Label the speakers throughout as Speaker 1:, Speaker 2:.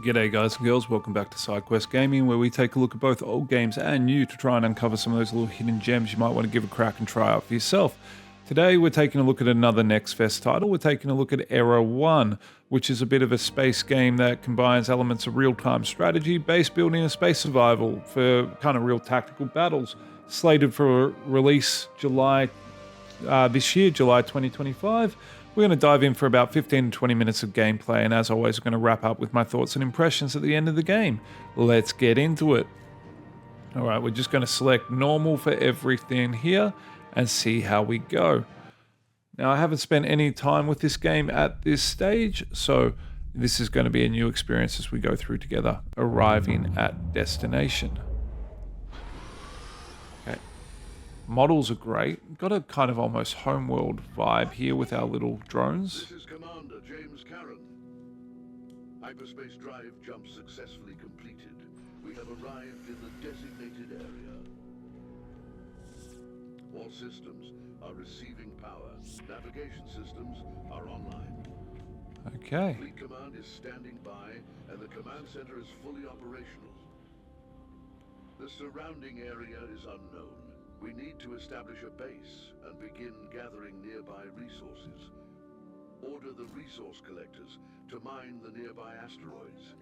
Speaker 1: G'day guys and girls, welcome back to Sidequest Gaming, where we take a look at both old games and new to try and uncover some of those little hidden gems you might want to give a crack and try out for yourself. Today we're taking a look at another Next Fest title. We're taking a look at Era 1, which is a bit of a space game that combines elements of real-time strategy, base building and space survival for kind of real tactical battles. Slated for release this year, July 2025. We're going to dive in for about 15 to 20 minutes of gameplay, and as always, we're going to wrap up with my thoughts and impressions at the end of the game. Let's get into it. Alright, we're just going to select normal for everything here and see how we go. Now, I haven't spent any time with this game at this stage, so this is going to be a new experience as we go through together, arriving at destination. Okay. Models are great. Got a kind of almost homeworld vibe here with our little drones.
Speaker 2: This is Commander James Caron. Hyperspace drive jump successfully completed. We have arrived in the designated area. All systems are receiving power. Navigation systems are online.
Speaker 1: Okay.
Speaker 2: Fleet command is standing by, and the command center is fully operational. The surrounding area is unknown. We need to establish a base and begin gathering nearby resources. Order the resource collectors to mine the nearby asteroids.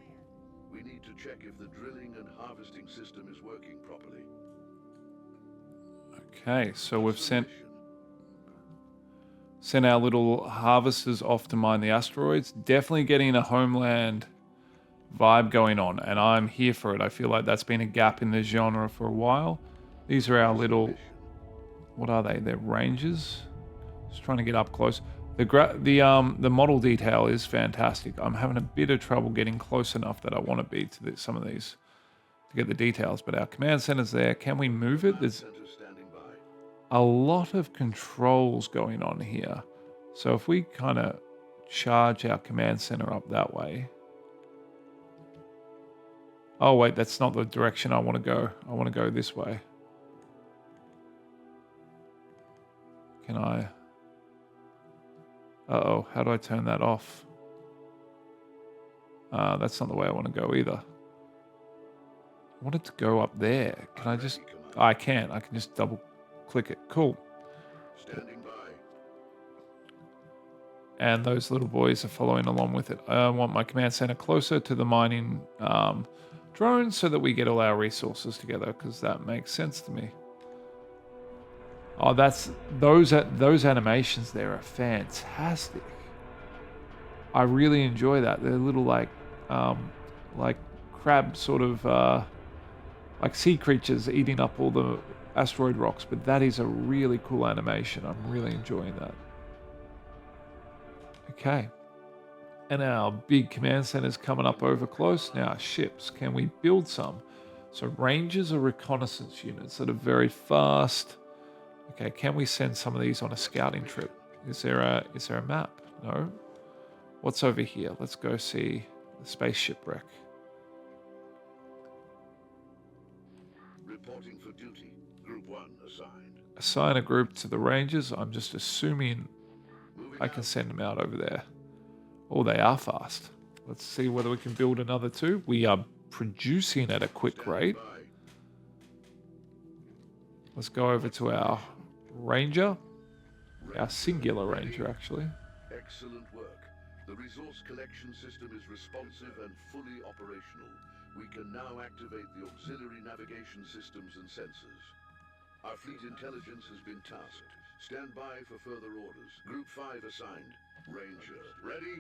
Speaker 2: We need to check if the drilling and harvesting system is working properly.
Speaker 1: Okay, so we've sent our little harvesters off to mine the asteroids. Definitely getting a Homeland vibe going on, and I'm here for it. I feel like that's been a gap in the genre for a while. These are our little, what are they? They're rangers. Just trying to get up close. The model detail is fantastic. I'm having a bit of trouble getting close enough that I want to be to some of these to get the details. But our command center's there. Can we move it? There's a lot of controls going on here. So if we kind of charge our command center up that way. Oh wait, that's not the direction I want to go. I want to go this way. Can I? Uh-oh, how do I turn that off? That's not the way I want to go either. I want it to go up there. Can I just... I can just double click it. Cool.
Speaker 2: Standing by.
Speaker 1: And those little boys are following along with it. I want my command center closer to the mining drones so that we get all our resources together, because that makes sense to me. Oh, those animations there are fantastic. I really enjoy that. They're little like crab sort of like sea creatures eating up all the asteroid rocks, but that is a really cool animation. I'm really enjoying that. Okay. And our big command center's coming up over close. Now, ships, can we build some? So rangers are reconnaissance units that are very fast. Okay, can we send some of these on a scouting trip? Is there a map? No. What's over here? Let's go see the spaceship wreck.
Speaker 2: Reporting for duty. Group 1 assigned.
Speaker 1: Assign a group to the rangers. I'm just assuming I can send them out over there. Oh, they are fast. Let's see whether we can build another two. We are producing at a quick rate. Let's go over to our ranger. Our singular ranger, actually.
Speaker 2: Excellent work. The resource collection system is responsive and fully operational. We can now activate the auxiliary navigation systems and sensors. Our fleet intelligence has been tasked. Stand by for further orders. Group 5 assigned. Ranger, ready?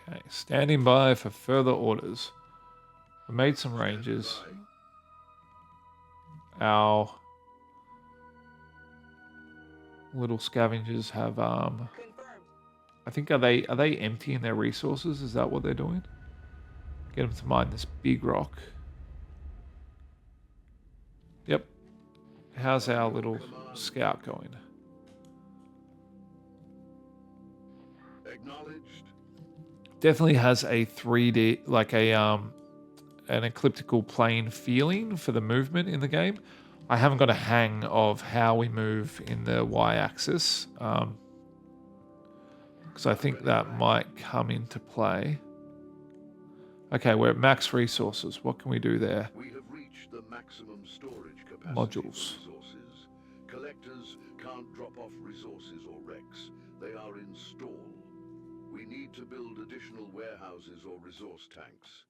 Speaker 1: Okay, standing by for further orders. We made some rangers. Our little scavengers have I think are they emptying their resources? Is that what they're doing? Get them to mine this big rock. Yep. How's our little scout going?
Speaker 2: Acknowledged.
Speaker 1: Definitely has a 3D, like an elliptical plane feeling for the movement in the game. I haven't got a hang of how we move in the y-axis, because I think that might come into play. Okay, we're at max resources. What can we do there?
Speaker 2: We have reached the maximum storage capacity
Speaker 1: Modules.
Speaker 2: for resources. Collectors can't drop off resources or wrecks. They are in stall. We need to build additional warehouses or resource tanks.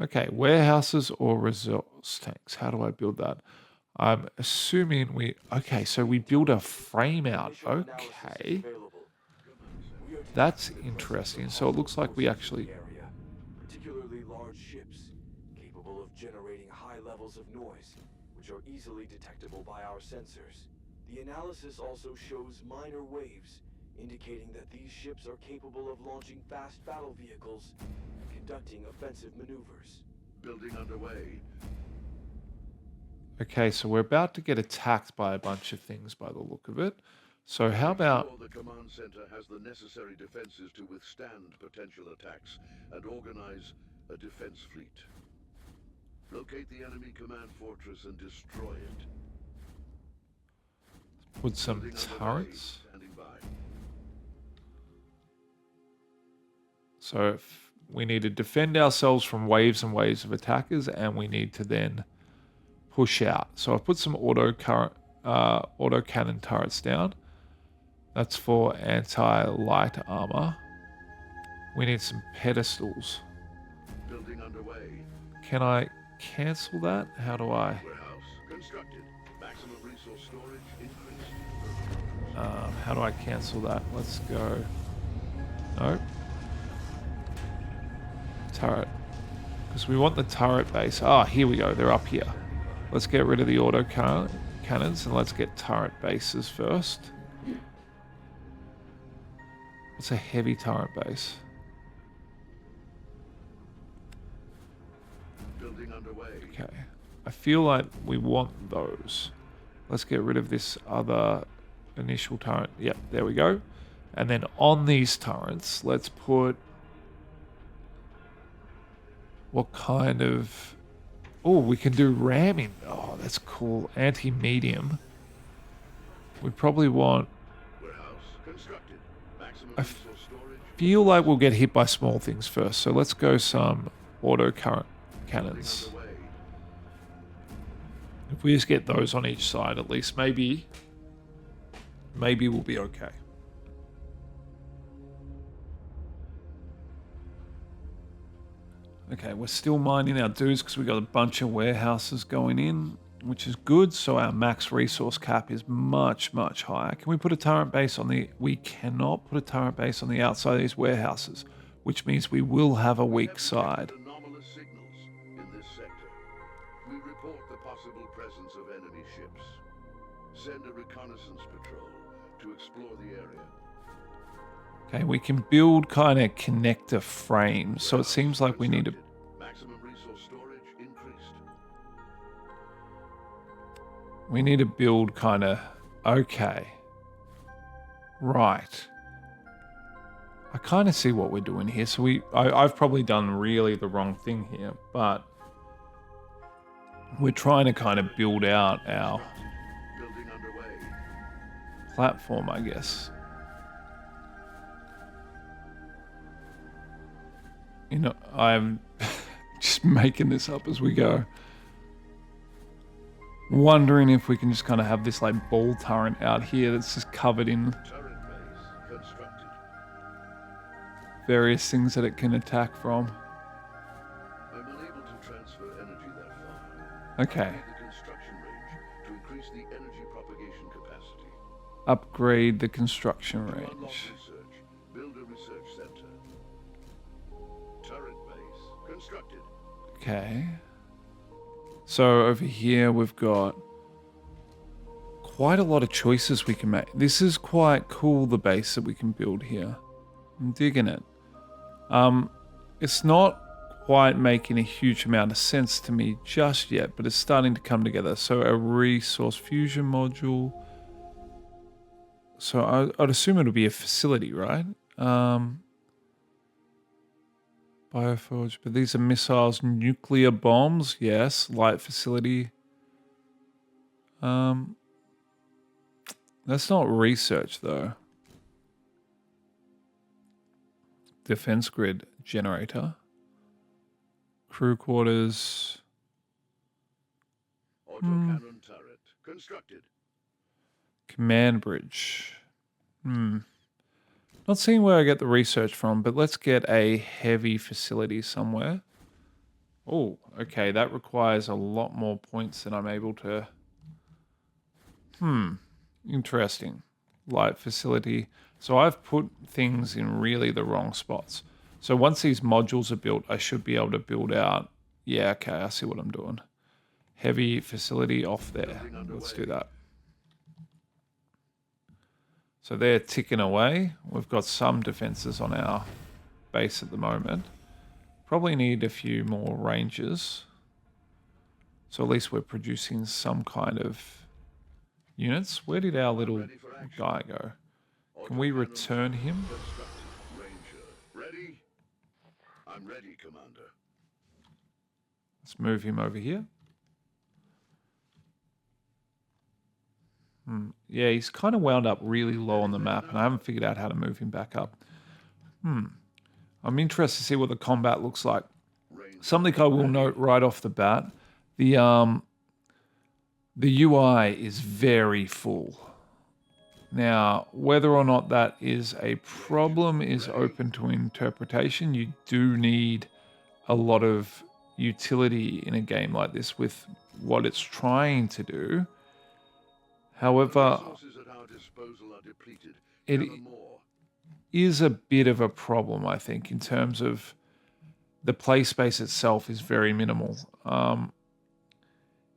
Speaker 1: Okay, warehouses or resource tanks. How do I build that? I'm assuming we... Okay, so we build a frame out. Okay. That's interesting. So it looks like we actually...
Speaker 3: Particularly large ships, capable of generating high levels of noise, which are easily detectable by our sensors. The analysis also shows minor waves, indicating that these ships are capable of launching fast battle vehicles and conducting offensive maneuvers.
Speaker 2: Building underway.
Speaker 1: Okay, so we're about to get attacked by a bunch of things by the look of it. So how about...
Speaker 2: The command center has the necessary defenses to withstand potential attacks and organize a defense fleet. Locate the enemy command fortress and destroy it.
Speaker 1: Put some
Speaker 2: Building underway.
Speaker 1: turrets.
Speaker 2: Standing by.
Speaker 1: So if we need to defend ourselves from waves and waves of attackers, and we need to then push out. So I've put some auto cannon turrets down. That's for anti-light armor. We need some pedestals.
Speaker 2: Building underway.
Speaker 1: Can I cancel that? How do I?
Speaker 2: Warehouse constructed. Maximum resource storage increased.
Speaker 1: How do I cancel that? Let's go. Nope. Turret. Because we want the turret base. Ah, here we go. They're up here. Let's get rid of the auto cannons and let's get turret bases first. What's a heavy turret base?
Speaker 2: Building underway.
Speaker 1: Okay. I feel like we want those. Let's get rid of this other initial turret. Yep, there we go. And then on these turrets, let's put... What kind of... Oh, we can do ramming. Oh, that's cool. Anti-medium. We probably want...
Speaker 2: Warehouse constructed. Maximum
Speaker 1: I
Speaker 2: resource storage.
Speaker 1: feel like we'll get hit by small things first. So let's go some auto current cannons.
Speaker 2: Building underway.
Speaker 1: If we just get those on each side, at least maybe we'll be okay. Okay, we're still mining our dues because we got a bunch of warehouses going in, which is good. So our max resource cap is much, much higher. Can we put a turret base on the... We cannot put a turret base on the outside of these warehouses, which means we will have a weak side.
Speaker 2: Anomalous signals in this sector. We report the possible presence of enemy ships. Send a reconnaissance patrol to explore the area.
Speaker 1: Okay, we can build kind of connector frames, so it seems like we need to...
Speaker 2: Maximum resource storage increased.
Speaker 1: We need to build kind of... Okay. Right. I kind of see what we're doing here. So I've probably done really the wrong thing here, but we're trying to kind of build out our
Speaker 2: Building underway.
Speaker 1: platform, I guess. You know, I'm just making this up as we go. Wondering if we can just kind of have this like ball turret out here that's just covered in
Speaker 2: Turret base constructed.
Speaker 1: various things that it can attack from.
Speaker 2: I'm unable to transfer energy that far.
Speaker 1: Okay.
Speaker 2: The construction range to increase the energy propagation capacity.
Speaker 1: Upgrade the construction
Speaker 2: Unlock
Speaker 1: range.
Speaker 2: research. Build a research center. Turret base constructed.
Speaker 1: Okay. So over here we've got quite a lot of choices we can make. This is quite cool, the base that we can build here. I'm digging it. It's not quite making a huge amount of sense to me just yet, but it's starting to come together. So a resource fusion module. So I'd assume it'll be a facility, right? Bioforge, but these are missiles, nuclear bombs, yes, light facility. That's not research though. Defense grid generator. Crew quarters.
Speaker 2: Autocannon turret constructed.
Speaker 1: Command bridge. Not seeing where I get the research from, but let's get a heavy facility somewhere. Oh, okay. That requires a lot more points than I'm able to... Interesting. Light facility. So I've put things in really the wrong spots. So once these modules are built, I should be able to build out... Yeah, okay. I see what I'm doing. Heavy facility off there. Let's do that. So they're ticking away. We've got some defenses on our base at the moment. Probably need a few more rangers. So at least we're producing some kind of units. Where did our little guy go? Can we return him?
Speaker 2: Ranger, ready? I'm ready, Commander.
Speaker 1: Let's move him over here. Yeah, he's kind of wound up really low on the map, and I haven't figured out how to move him back up. I'm interested to see what the combat looks like. Something I will note right off the bat, the UI is very full. Now, whether or not that is a problem is open to interpretation. You do need a lot of utility in a game like this with what it's trying to do. However, it is a bit of a problem, I think, in terms of the play space itself is very minimal.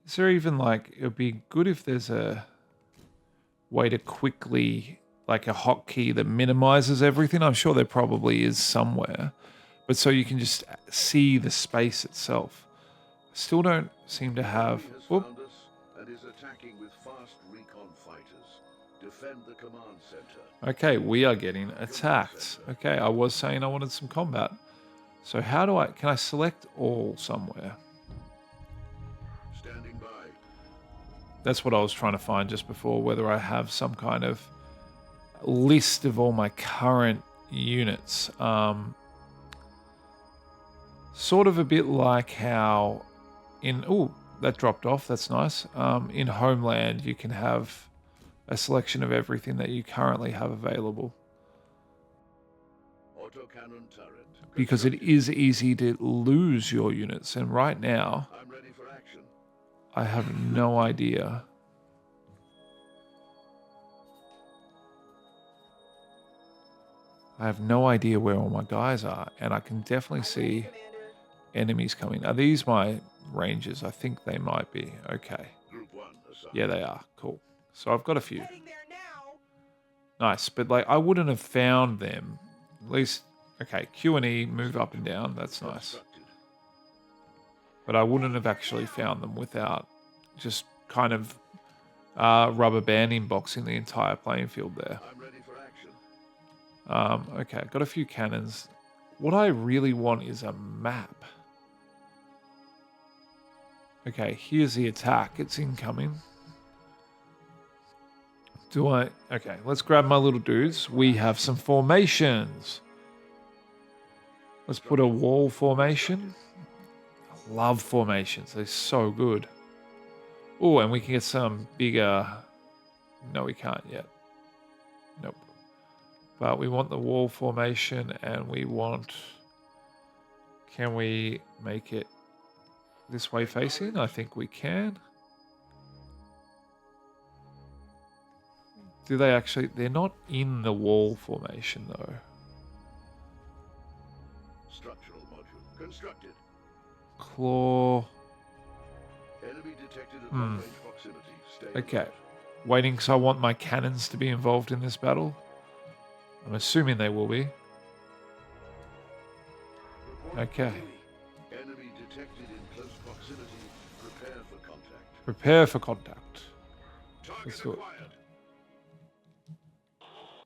Speaker 1: Is there even like, it would be good if there's a way to quickly, like a hotkey that minimizes everything. I'm sure there probably is somewhere, but so you can just see the space itself. I still don't seem to have... Whoop. Okay, we are getting attacked. Okay, I was saying I wanted some combat. So how do can I select all somewhere?
Speaker 2: Standing by.
Speaker 1: That's what I was trying to find just before, whether I have some kind of list of all my current units. Sort of a bit like how in... Oh, that dropped off. That's nice. In Homeland, you can have a selection of everything that you currently have available.
Speaker 2: Autocannon turret.
Speaker 1: Because it is easy to lose your units, and right now
Speaker 2: I'm ready for action.
Speaker 1: I have no idea. I have no idea where all my guys are, and I can definitely see enemies coming. Are these my rangers? I think they might be. Okay.
Speaker 2: Group 1 assigned.
Speaker 1: Yeah, they are. Cool. So I've got a few. Nice, but like I wouldn't have found them. At least, okay, Q and E move up and down. That's nice. But I wouldn't have actually found them without just kind of rubber banding boxing the entire playing field there.
Speaker 2: I'm ready for action.
Speaker 1: Okay, got a few cannons. What I really want is a map. Okay, here's the attack. It's incoming. Okay, let's grab my little dudes. We have some formations. Let's put a wall formation. I love formations. They're so good. Oh, and we can get some bigger... No, we can't yet. Nope. But we want the wall formation, and we want... Can we make it this way facing? I think we can. Do they actually... They're not in the wall formation, though.
Speaker 2: Structural module constructed.
Speaker 1: Claw...
Speaker 2: Enemy detected at long-range proximity. Stay
Speaker 1: Okay.
Speaker 2: alert.
Speaker 1: Waiting because I want my cannons to be involved in this battle. I'm assuming they will be. Okay.
Speaker 2: Enemy detected in close proximity. Prepare for contact.
Speaker 1: Prepare for contact.
Speaker 2: Target
Speaker 1: Let's do it.
Speaker 2: acquired.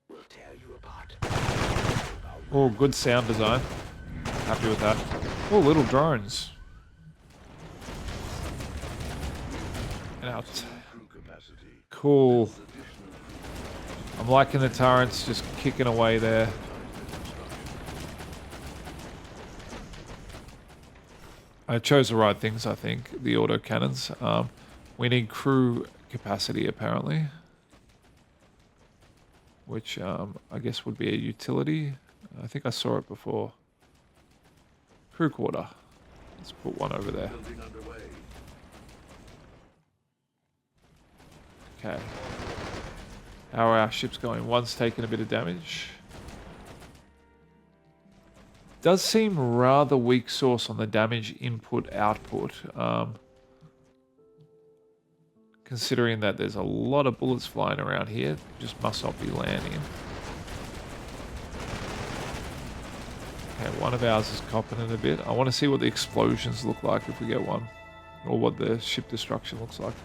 Speaker 3: We'll tear you apart.
Speaker 1: Oh, good sound design. Happy with that. Oh, little drones. And out.
Speaker 2: Crew capacity.
Speaker 1: Cool. I'm liking the turrets just kicking away there. I chose the right things, I think. The autocannons. We need crew capacity, apparently. Which I guess would be a utility. I think I saw it before. Crew quarter. Let's put one over there.
Speaker 2: Building underway.
Speaker 1: Okay. How are our ships going? One's taken a bit of damage. Does seem rather weak source on the damage input output. Considering that there's a lot of bullets flying around here. Just must not be landing. Okay, one of ours is copping it a bit. I want to see what the explosions look like if we get one. Or what the ship destruction looks like.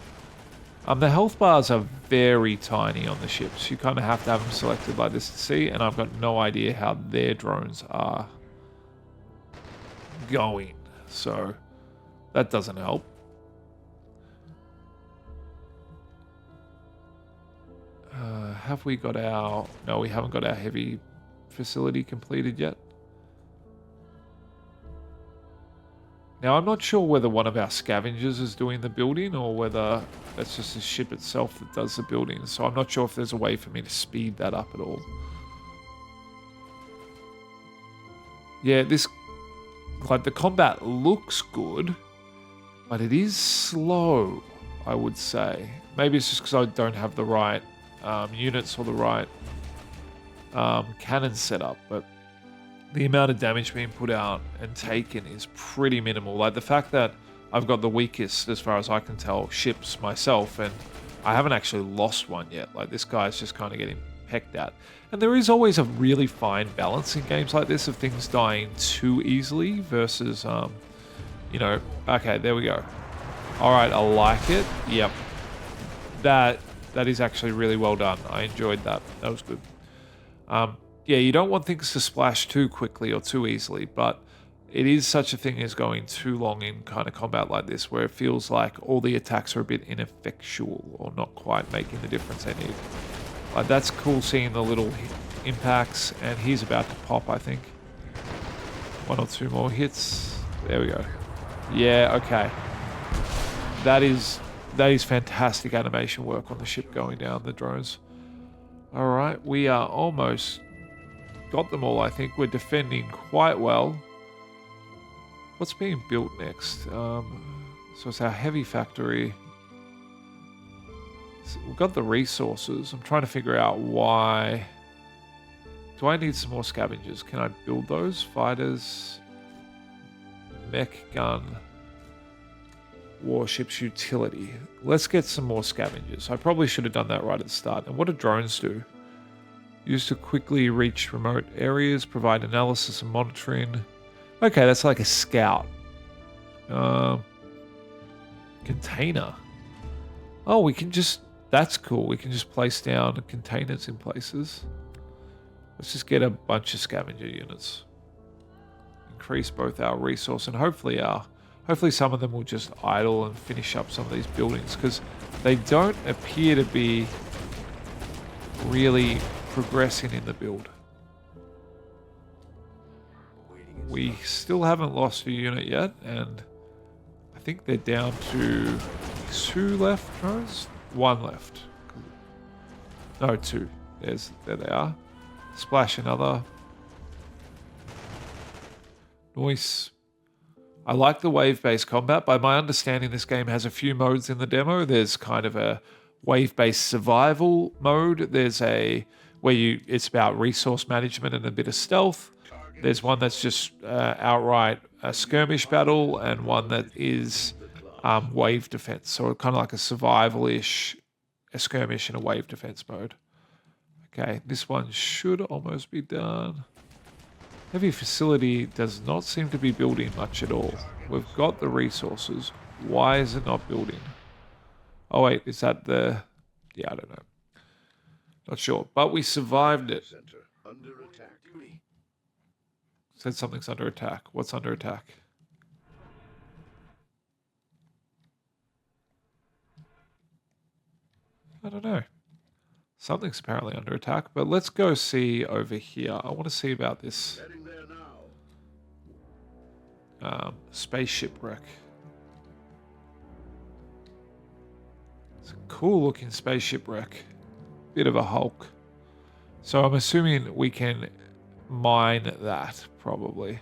Speaker 1: The health bars are very tiny on the ships. You kind of have to have them selected like this to see. And I've got no idea how their drones are going. So that doesn't help. Have we got our... No, we haven't got our heavy facility completed yet. Now, I'm not sure whether one of our scavengers is doing the building or whether that's just the ship itself that does the building. So I'm not sure if there's a way for me to speed that up at all. Yeah, this... Like, the combat looks good, but it is slow, I would say. Maybe it's just because I don't have the right units or the right cannon set up, but the amount of damage being put out and taken is pretty minimal. Like the fact that I've got the weakest, as far as I can tell, ships myself, and I haven't actually lost one yet. Like this guy's just kind of getting pecked at. And there is always a really fine balance in games like this of things dying too easily versus, you know, okay, there we go. All right, I like it. Yep. That is actually really well done. I enjoyed that. That was good. Yeah, you don't want things to splash too quickly or too easily, but it is such a thing as going too long in kind of combat like this, where it feels like all the attacks are a bit ineffectual or not quite making the difference they need. Like that's cool seeing the little impacts, and he's about to pop, I think. One or two more hits. There we go. Yeah, okay. That is fantastic animation work on the ship going down, the drones. All right, we are almost got them all, I think. We're defending quite well. What's being built next? So it's our heavy factory. So we've got the resources. I'm trying to figure out why. Do I need some more scavengers? Can I build those? Fighters, mech gun, warships utility. Let's get some more scavengers. I probably should have done that right at the start. And what do drones do? Used to quickly reach remote areas, provide analysis and monitoring. Okay, that's like a scout. Container. Oh, we can just... That's cool. We can just place down containers in places. Let's just get a bunch of scavenger units. Increase both our resource and hopefully some of them will just idle and finish up some of these buildings, because they don't appear to be really progressing in the build. We still haven't lost a unit yet, and I think they're down to 2 left drones? 1 left. No, 2. There they are. Splash another. Nice. I like the wave-based combat. By my understanding, this game has a few modes in the demo. There's kind of a wave-based survival mode. There's a where it's about resource management and a bit of stealth. There's one that's just outright a skirmish battle, and one that is wave defense. So kind of like a survival-ish, a skirmish and a wave defense mode. Okay, this one should almost be done. Heavy facility does not seem to be building much at all. We've got the resources. Why is it not building? Oh wait, is that the... Yeah, I don't know. Not sure, but we survived it.
Speaker 2: Under attack.
Speaker 1: Said something's under attack. What's under attack? I don't know. Something's apparently under attack, but let's go see over here. I want to see about this.
Speaker 2: Heading there now.
Speaker 1: Space shipwreck. It's a cool looking space shipwreck. Bit of a hulk. So I'm assuming we can mine that, probably.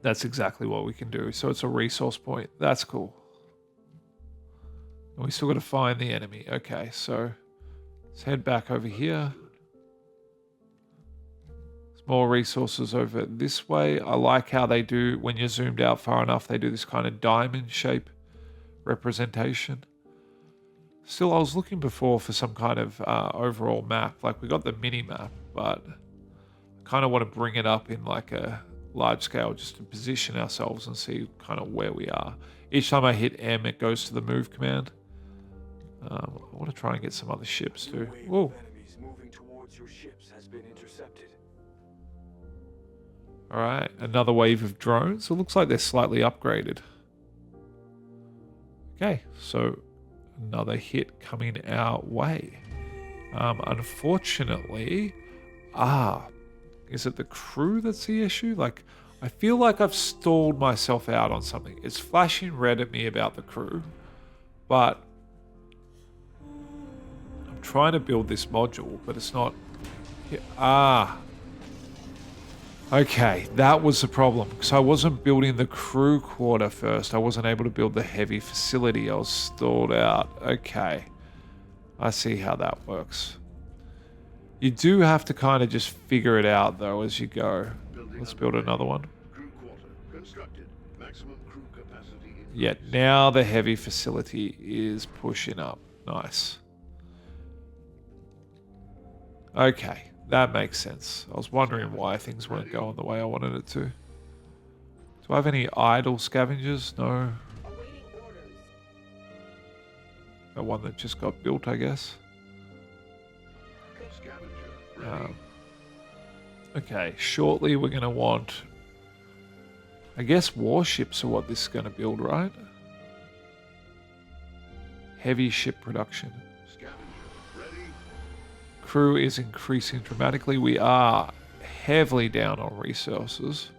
Speaker 1: That's exactly what we can do. So it's a resource point. That's cool. And we still got to find the enemy. Okay, so let's head back over here. There's more resources over this way. I like how they do, when you're zoomed out far enough, they do this kind of diamond shape representation. Still, I was looking before for some kind of overall map. Like, we got the mini map, but I kind of want to bring it up in like a large scale just to position ourselves and see kind of where we are. Each time I hit M, it goes to the move command. I want to try and get some other ships too. Whoa.
Speaker 3: Enemies moving towards your ships has been intercepted.
Speaker 1: All right, another wave of drones. It looks like they're slightly upgraded. Okay, so another hit coming our way. Unfortunately, is it the crew that's the issue? Like, I feel like I've stalled myself out on something. It's flashing red at me about the crew, but I'm trying to build this module, but it's not. Okay, that was the problem. Because I wasn't building the crew quarter first. I wasn't able to build the heavy facility. I was stalled out. Okay, I see how that works. You do have to kind of just figure it out, though, as you go. Let's build another one.
Speaker 2: Crew quarter constructed. Maximum crew capacity.
Speaker 1: Yeah, now the heavy facility is pushing up. Nice. Okay, that makes sense. I was wondering why things weren't going the way I wanted it to. Do I have any idle scavengers? No. The one that just got built, I guess. Okay, shortly we're going to want, I guess warships are what this is going to build, right? Heavy ship production. Crew is increasing dramatically. We are heavily down on resources.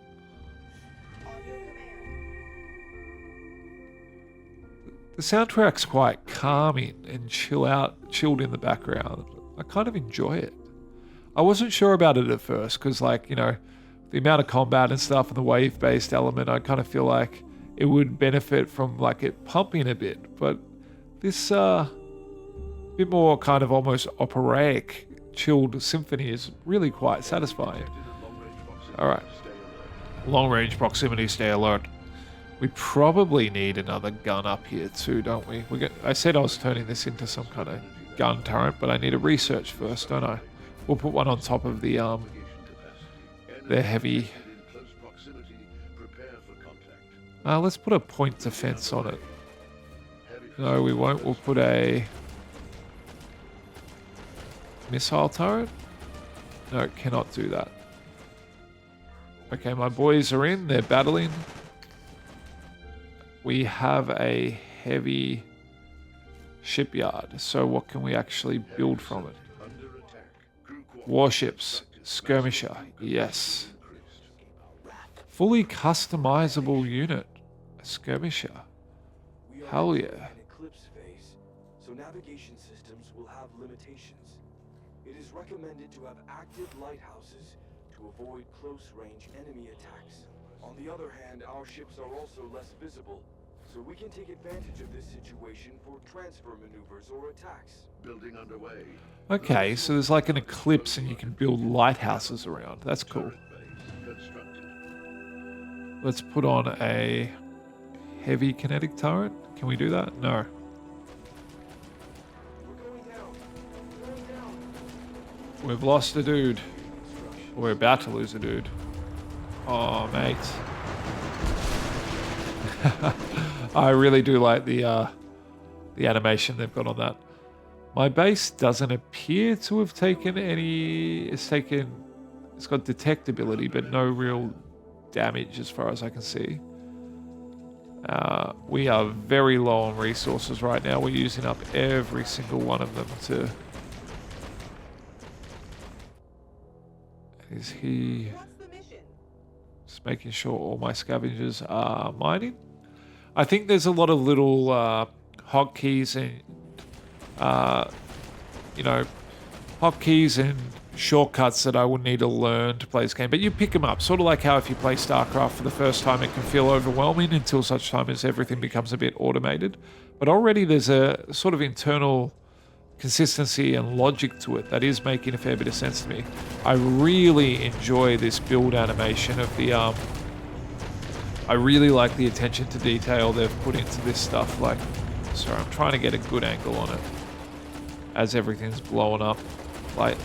Speaker 1: The soundtrack's quite calming and chilled in the background. I kind of enjoy it. I wasn't sure about it at first because, like, you know, the amount of combat and stuff and the wave-based element, I kind of feel like it would benefit from, like, it pumping a bit. But this bit more kind of almost operatic, chilled symphony is really quite satisfying. All right. Long-range proximity, stay alert. We probably need another gun up here too, don't we? I said I was turning this into some kind of gun turret, but I need to research first, don't I? We'll put one on top of the heavy. Let's put a point defense on it. No, we won't. We'll put a missile turret. No, cannot do that. Okay, my boys are in. They're battling. We have a heavy shipyard. So what can we actually build from it? Warships. Skirmisher. Yes. Fully customizable unit. A skirmisher. Hell yeah.
Speaker 3: Eclipse phase, so navigation systems will have limitations. It is recommended to have active lighthouses to avoid close-range enemy attacks. On the other hand, our ships are also less visible, so we can take advantage of this situation for transfer maneuvers or attacks.
Speaker 2: Building underway.
Speaker 1: Okay, so there's like an eclipse and you can build lighthouses around. That's cool. Let's put on a heavy kinetic turret. Can we do that? No. We've lost a dude. We're about to lose a dude. Oh, mate. I really do like the animation they've got on that. My base doesn't appear to have taken any... It's got detectability, but no real damage as far as I can see. We are very low on resources right now. We're using up every single one of them to... Is he...
Speaker 4: What's the mission?
Speaker 1: Just making sure all my scavengers are mining. I think there's a lot of little hotkeys and, you know, hotkeys and shortcuts that I will need to learn to play this game. But you pick them up, sort of like how if you play StarCraft for the first time, it can feel overwhelming until such time as everything becomes a bit automated. But already there's a sort of internal consistency and logic to it that is making a fair bit of sense to me. I really enjoy this build animation of the I really like the attention to detail they've put into this stuff. Like, sorry, I'm trying to get a good angle on it as everything's blowing up. Like,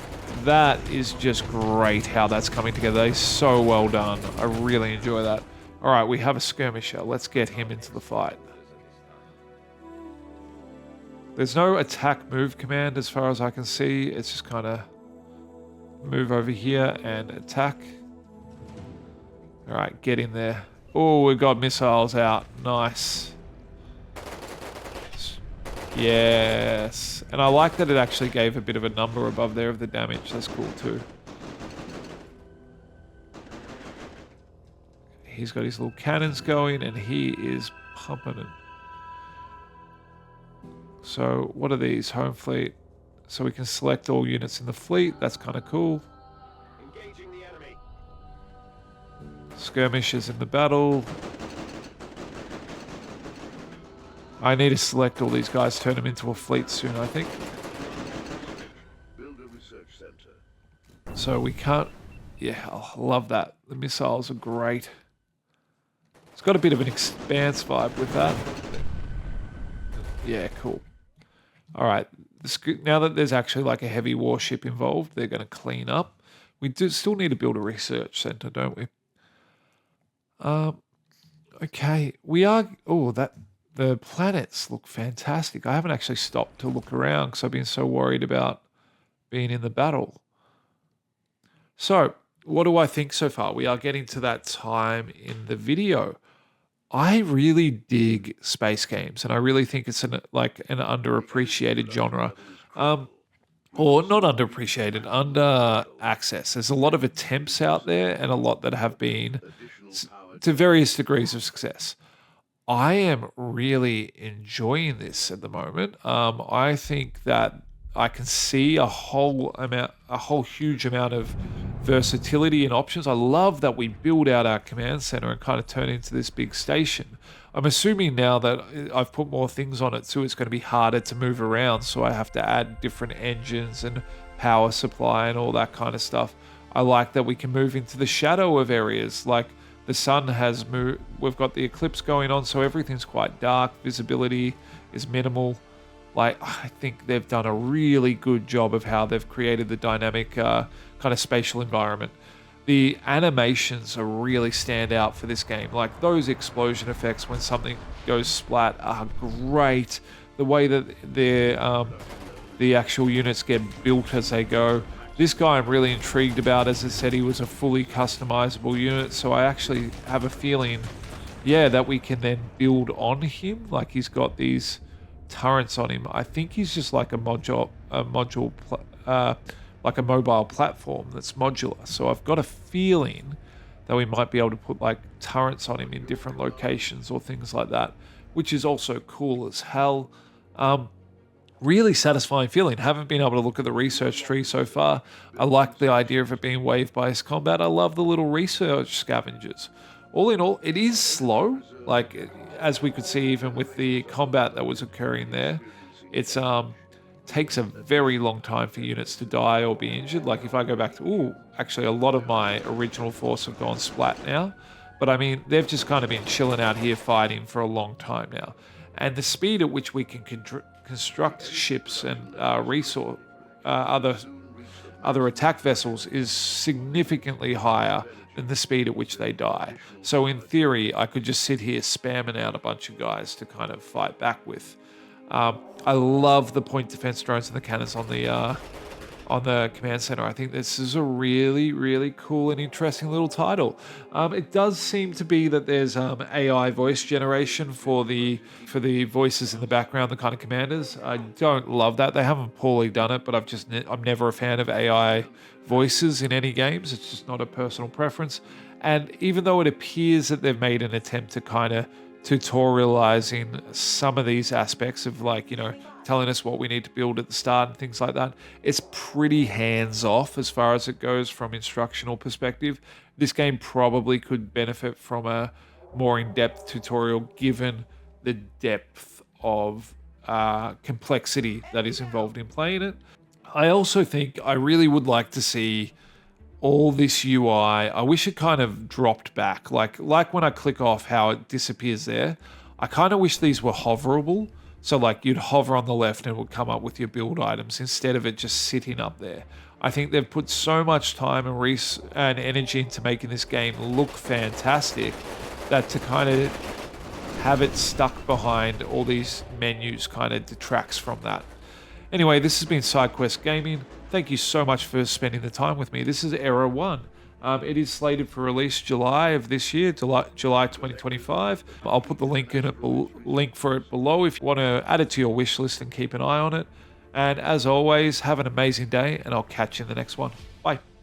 Speaker 1: that is just great how that's coming together. It's so well done. I really enjoy that. All right, we have a skirmisher. Let's get him into the fight. There's no attack move command as far as I can see. It's just kind of move over here and attack. All right, get in there. Oh, we've got missiles out. Nice. Yes. And I like that it actually gave a bit of a number above there of the damage. That's cool too. He's got his little cannons going and he is pumping it. So what are these? Home fleet. So we can select all units in the fleet. That's kind of cool.
Speaker 3: Engaging the enemy.
Speaker 1: Skirmishers in the battle. I need to select all these guys, turn them into a fleet soon, I think.
Speaker 2: Build a research center.
Speaker 1: So we can't... Yeah, I love that. The missiles are great. It's got a bit of an Expanse vibe with that. Yeah, cool. All right. Now that there's actually like a heavy warship involved, they're going to clean up. We do still need to build a research center, don't we? Okay. We are... Oh, that... The planets look fantastic. I haven't actually stopped to look around because I've been so worried about being in the battle. So, what do I think so far? We are getting to that time in the video. I really dig space games, and I really think it's an underappreciated genre. Or not underappreciated, under access. There's a lot of attempts out there and a lot that have been to various degrees of success. I am really enjoying this at the moment. I think that I can see a whole huge amount of versatility and options. I love that we build out our command center and kind of turn into this big station. I'm assuming now that I've put more things on it too, it's going to be harder to move around. So I have to add different engines and power supply and all that kind of stuff. I like that we can move into the shadow of areas. Like, the sun has moved, we've got the eclipse going on, so everything's quite dark. Visibility is minimal. Like, I think they've done a really good job of how they've created the dynamic kind of spatial environment. The animations are really stand out for this game. Like, those explosion effects when something goes splat are great. The way that the actual units get built as they go. This guy I'm really intrigued about. As I said, he was a fully customizable unit, so I actually have a feeling, yeah, that we can then build on him. Like, he's got these turrets on him. I think he's just like a mobile platform that's modular. So I've got a feeling that we might be able to put like turrets on him in different locations or things like that, which is also cool as hell. Really satisfying feeling. Haven't been able to look at the research tree so far. I like the idea of it being wave-based combat. I love the little research scavengers. All in all, it is slow. Like, as we could see even with the combat that was occurring there, it's takes a very long time for units to die or be injured. Like, if I go back to, actually a lot of my original force have gone splat now. But I mean, they've just kind of been chilling out here fighting for a long time now. And the speed at which we can construct ships and other attack vessels is significantly higher than the speed at which they die. So in theory, I could just sit here spamming out a bunch of guys to kind of fight back with. I love the point defense drones and the cannons on the command center. I think this is a really, really cool and interesting little title. It does seem to be that there's AI voice generation for the voices in the background, the kind of commanders. I don't love that. They haven't poorly done it, but I'm never a fan of AI voices in any games. It's just not a personal preference. And even though it appears that they've made an attempt to kind of tutorializing some of these aspects of, like, you know, telling us what we need to build at the start and things like that, it's pretty hands off as far as it goes from instructional perspective. This game probably could benefit from a more in-depth tutorial given the depth of complexity that is involved in playing it. I also think I really would like to see all this UI. I wish it kind of dropped back. Like when I click off, how it disappears there. I kind of wish these were hoverable. So like you'd hover on the left and it would come up with your build items instead of it just sitting up there. I think they've put so much time and energy into making this game look fantastic that to kind of have it stuck behind all these menus kind of detracts from that. Anyway, this has been Sidequest Gaming. Thank you so much for spending the time with me. This is Era 1. It is slated for release July of this year, July 2025. I'll put the link for it below if you want to add it to your wish list and keep an eye on it. And as always, have an amazing day, and I'll catch you in the next one. Bye.